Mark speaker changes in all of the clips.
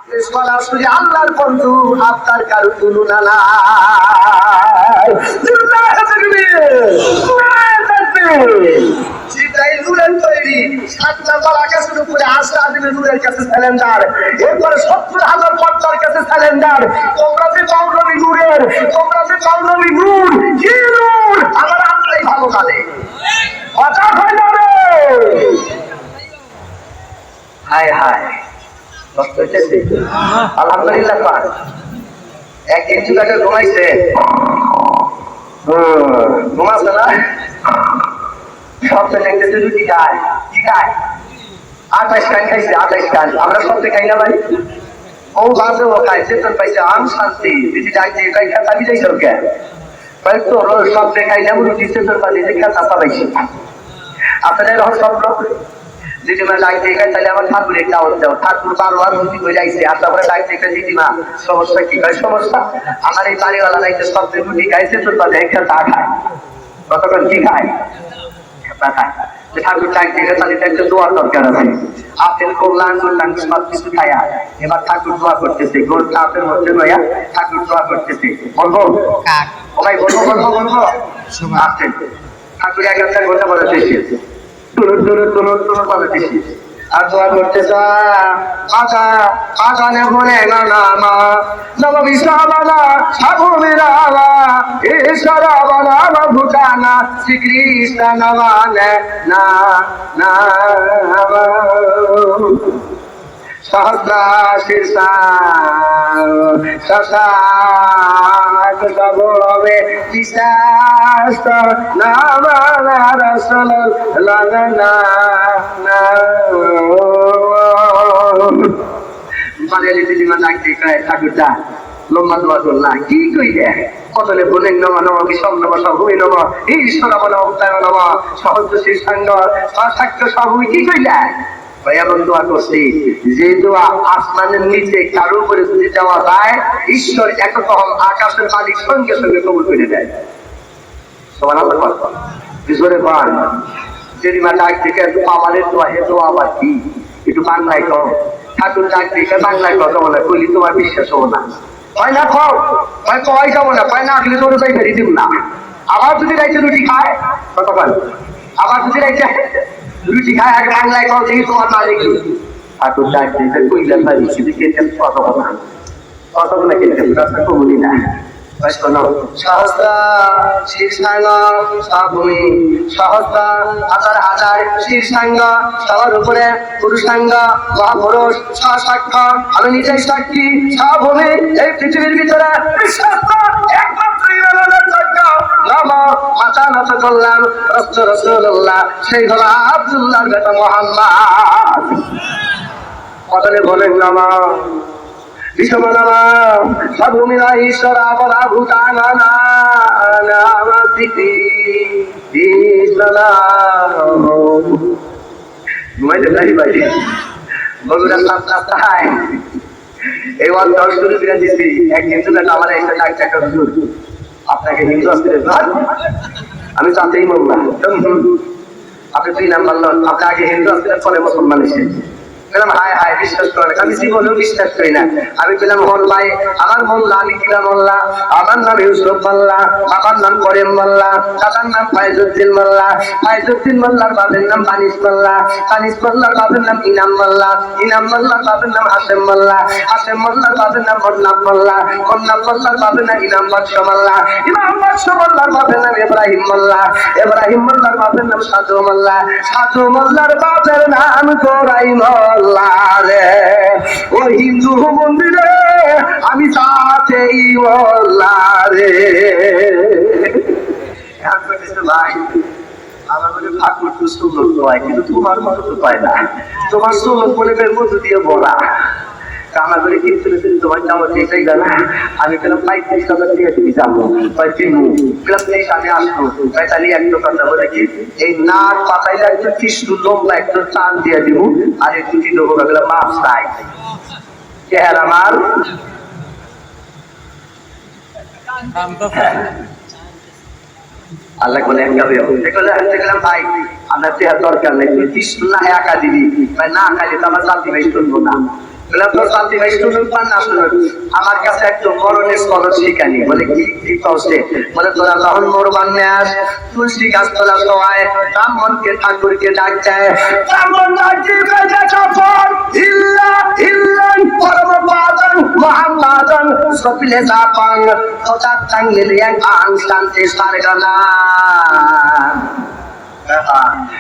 Speaker 1: সরাসরি আল্লাহর বন্ধু, আপনার কারো তুলনা নাই। জিবরাইল নূরের তৈরি, 7 নাম্বার আকাশের উপরে আসরাফিল নূরের কাছে সিলিন্ডার, এরপরে 70,000 পর্দার কাছে সিলিন্ডার। তোমরা যে পাওনবী নূরের, তোমরা যে পাওনবী নূর, কি নূর আমার আল্লাহই ভালো জানে। কথা হয় না রে? হায় হায়, কষ্ট হইতেছে। আলহামদুলিল্লাহ পাক একদিন চুলাটা ঘুমাইছে, ঘুমাচ্ছে না, সবটা দেখতেছে রুটি খায়, কি খায়, 28 কান খাইছে, 28 কান। আমরা সবটা খাই না ভাই, ও বাজে ও খায়, চেতন পাইছে, আম শান্তি দিদি ডাকছে, এটাই খা চাবি যাইছে ওকে ভাই, তো সব দেখাই না রুটি চেতন পালি দেখা চাপা পাইছে। আপনাদের রহস্য দিদিমা ডাক দিয়ে তাহলে আমার ঠাকুরের দাওয়াত দাও, ঠাকুর 12 বার রুটি করে আইছে, আর তারপরে ডাক দিয়ে দিদিমা সমস্যা কি হয়, সমস্যা আমার এই বাড়িওয়ালা নাইতে সব রুটি খাইছে, তোর পালে একটা চা খায়, কতক্ষণ কি খায়, ঠাকুর ডাক দিয়ে তাহলে একটা দোয়ার দরকার আছে, আপেল করলাম করলাম সব কিছু খায়া, এবার ঠাকুর দোয়া করতেছে, গোল কাপের মধ্যে নয়া ঠাকুর দোয়া করতেছে, বলবো ও ভাই, বলবো বলবো বলবো আপেল ঠাকুর এক একটা কথা বলে শেষে তুলুর তুলুর তুলুর তুলুর বলে শেষে আর দোয়া করতেছে, আগা আগানে বলে না নামা নব বিশাবালা সাবু বিরালা ঈশ্বরা বলা ভুটানা শ্রীকৃষ্ণ নবানে না না সহস্রা শীর্ষা শশাক সববে বিশ্বাস নামানা রসল লাগনা না বাঙালি দিদিমা ডাকতে কয় ঠাকুরটা লম্বা দোয়া করলা কি কইলে কতলে বলেন নমা নম বিষম নম সভুই নম ঈশ্বর বল অবতার নম সহজ শীর্ষাঙ্গ সাক্ষ্য সভুই কি কইলে এমন দোয়া করছি যে দোয়া আসমানের নিচে কারো উপরে যদি দেওয়া যায়, ঈশ্বর একতম আকাশের মালিক সঙ্গে সঙ্গে কবুল করে দেয়। জোরে পান যদি মা ডাক থেকে আমাদের দোয়া হে দোয়া আবার কি একটু বাংলায় কম, ঠাকুর ডাক থেকে বাংলায় কথা বলে কইলি তোমার বিশ্বাস হবো না, হয় না খাও ভাই, কয় যাবো না, পায় না আসলে তোর তাই ফেরি দিব না। আবার যদি রাইতে রুটি খায় কতক্ষণ, আবার যদি রাইতে রুটি খায় আগে বাংলায় কল থেকে তোমার না দেখি ঠাকুর ডাক দিতে কইলেন না দিচ্ছি খেতেন কতক্ষণ কতক্ষণ খেতে রাস্তা কমুনি না সহস্র শীর্ষাঙ্গ সভূমি সহস্র হাজার হাজার শীর্ষাঙ্গ সবার উপরে পুরুষাঙ্গ মহাপুরুষ সাক্ষ্য আমি নিজেই সাক্ষী সভূমি এই পৃথিবীর ভিতরে একমাত্র মাথা নত করলাম রসুল্লাহ, সেই হলো আব্দুল্লাহর বেটা মুহাম্মদ। কতলে বলেন নামা বিশ্বমানামা সভূমিরা ঈশ্বর আবরা ভূতানা নামা দিতি ঘুমাইতে যাই ভাই বগুড়া সাতটায় এই অন্তর শুরু করে দিচ্ছি। একদিন শুধু আমার একটা ডাক্তার হুজুর আপনাকে হিন্দু আসতে আমি জানতেই বললাম আপনি 2 নাম্বার লোক, আপনি আগে হিন্দু আসতে পরে মুসলমান এসে বললাম হায় হায় বিশ্বাস করেন, আমি জীবনেও বিশ্বাস করি না। আমি বললাম হল ভাই আমার মোল্লা, আমি কিরা মোল্লা, আমার নাম ইউসুফ মোল্লা, বাবার নাম করিম মোল্লা, দাদার নাম ফাইজুদ্দিন মোল্লা, ফাইজুদ্দিন মোল্লার বাবার নাম বানিস মোল্লা, বানিস মোল্লার বাবার নাম ইনাম মোল্লা, ইনাম মোল্লার বাবার নাম হাসেম মোল্লা, হাসেম মোল্লার বাবার নাম মন্নাব মোল্লা, মন্নাব মোল্লার বাবার নাম ইনাম বাদশ মোল্লা, ইমাম বাদশ মোল্লার বাবার নাম ইব্রাহিম মোল্লা, ইব্রাহিম মোল্লার বাবার নাম সাধু মোল্লা, সাধু মোল্লার বাবার নাম গোরাই মোল্লা। রে ও হিন্দু মন্দিরে আমি সাথেই মোল্লা রে। ভাই আমার মনে ঠাকুর তো সুন্দর হয়, কিন্তু তোমার মতো তো পায় না, তোমার সুন্দর পরিবের মধ্যে দিয়ে বলা কামা করে কিন্তু তোমার যাওয়া এটাই জানা। আমি পেলাম 35,000 দিয়ে তুমি যাবো আমি আসবো ভাই, তাহলে একটা কথা বলে কি এই নাক পাতাইলে একটু কৃষ্ণ লম্বা একটু টান দিয়ে দিব, আর এই দুটি লোক মাছ চাই চেহারা আমার আল্লাহ বলে দেখলাম ভাই আমরা চেহারা দরকার নেই, তুই কৃষ্ণ না একা দিবি ভাই, না খাইলে তো আমার জাতি ভাই শুনবো না। আমার কাছে একটু মরণের খবর শিখানি বলে কি কষ্টে বলে তোরা যখন মরবান নেস তুলসী গাছ তোলা সবাই ব্রাহ্মণকে ঠাকুরকে ডাক দেয় ব্রাহ্মণ ডাক দিয়ে ইল্লা ইল্লান পরমপাদন মুহাম্মাদন সপিলে জাপান খোদা টাঙ্গে লিয়াং আং শান্তি সারগানা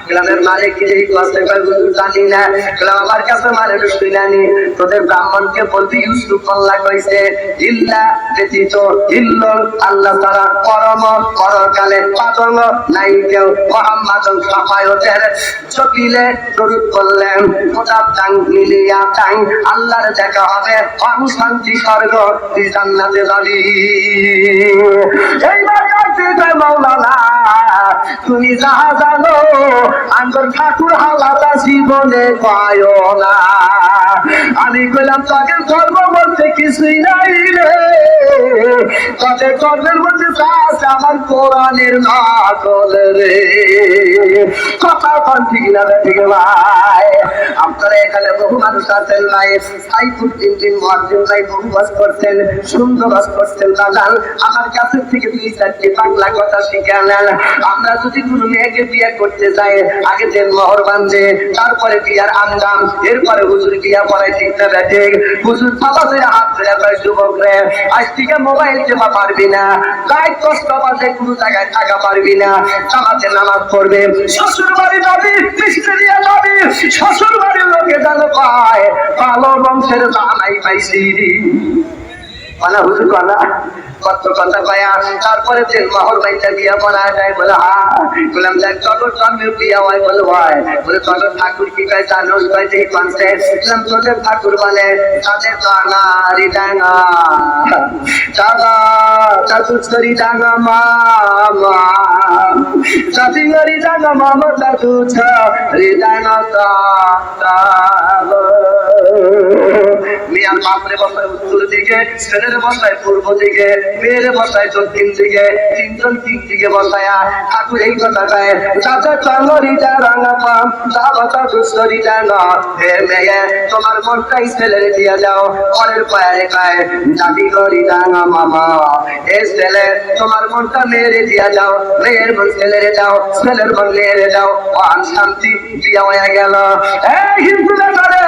Speaker 1: গ্রামের মালিক জানি না আমার কাছে মানে শুনানি তোদের ব্রাহ্মণকে বলবি ইউসুফ আল্লাহ কইছে ইল্লা ব্যতীত ইল্লাহ আল্লাহ তারা পরম পরকালে পাতঙ্গ নাই কেউ মুহাম্মদ সাফায়তের চকিলে দরুদ করলেন খোদা টাং মিলিয়া টাং আল্লাহর দেখা হবে অং শান্তি স্বর্গ তুই জান্নাতে যাবি এইবার কাছে মাওলানা তুমি যাহা জানো আন্দর ঠাকুর হালাতা জীবনে পায় না আমি কইলাম তাকে ধর্ম বলতে কিছুই নাই রে তাদের ধর্মের মধ্যে আছে আমার কোরআনের নাকল রে কথা কন ঠিক না ঠিক ভাই আপনারা এখানে বহু মানুষ আছেন ভাই সাইফুদ্দিন দিন মুয়াজ্জিন ভাই বহু বাস করছেন সুন্দর বাস করছেন দাদান আমার কাছে থেকে 2-4টি বাংলা কথা শিখে নেন আমরা যদি কোনো মেয়েকে বিয়ে করতে যাই আগে যে মোহর বাঁধে তারপরে বিয়ার আন্দাম এরপরে হুজুর বিয়া পড়াই শিখতে বেঠে হুজুর বাবা ধরে হাত ধরে কয় যুবক রে আজ থেকে মোবাইল চেপা পারবি না গায়ে কষ্ট পাতে কোনো জায়গায় থাকা পারবি না জামাতে নামাজ পড়বে শ্বশুর বাড়ি যাবি মিষ্টি দিয়ে যাবি শ্বশুর বাড়ির লোকে জানো পায় ভালো বংশের জামাই পাইছি মানে হুজুর কলা কত কথা কয়া তারপরে তেল মোহর বাইটা বিয়া পড়া যায় বলে বললাম যাক তোর জন্মের বিয়া হয় বলে হয় বলে তোর ঠাকুর কি কয় জানোস কয় যে কনসে বললাম তোদের ঠাকুর বলে তাদের নারী ডাঙা চালা চাতুরি ডাঙা মামা চাতুরি ডাঙা মামা চাতু রে ডাঙা মিয়ার বাপরে বসায় উত্তর দিকে ছেলের বসায় পূর্ব দিকে মেয়ের বসায় দক্ষিণ দিকে তিনজন তিন দিকে বসায়া ঠাকুর এই কথা কয় চাচা চাঙ্গরিটা রাঙা পাম চাচা দুস্তরিটা না হে মেয়ে তোমার মনটাই ছেলের দিয়ে যাও পরের পায়ে কয় দাদি গরি রাঙা মামা এ ছেলে তোমার মনটা মেয়েরে দিয়ে যাও মেয়ের মন ছেলেরে যাও ছেলের মন মেয়েরে যাও আন শান্তি বিয়া হয়ে গেল এই হিন্দু করে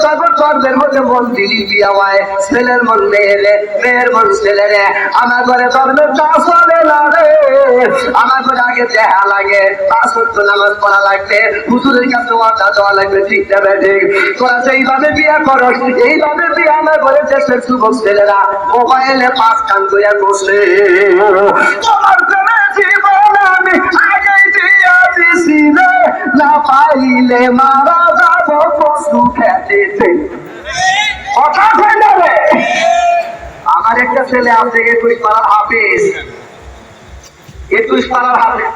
Speaker 1: তখন তোরদের মধ্যে মন দিলি বিয়া হয় ছেলের মন মেয়েরে মেয়ের মন ছেলেরে আমার ঘরে ধর্মের চাষ হবে না রে আমার ঘরে আগে দেহা লাগে 5 ওয়াক্ত নামাজ পড়া লাগবে হুজুরের কাছে ওয়াদা দেওয়া লাগবে ঠিক না ঠিক তোরা এইভাবে বিয়া করো এইভাবে বিয়া আমার ঘরে দেশের যুবক ছেলেরা মোবাইলে 5 কান কইয়া বসে তোমার প্রেমে জীবন আমি আগে দিয়া দিছি রে না পাইলে মারা যাবো পশু খেতে কথা কই না রে আমার একটা ছেলে আছে 21 পাড়ার হাফেজ 21 পাড়ার হাফেজ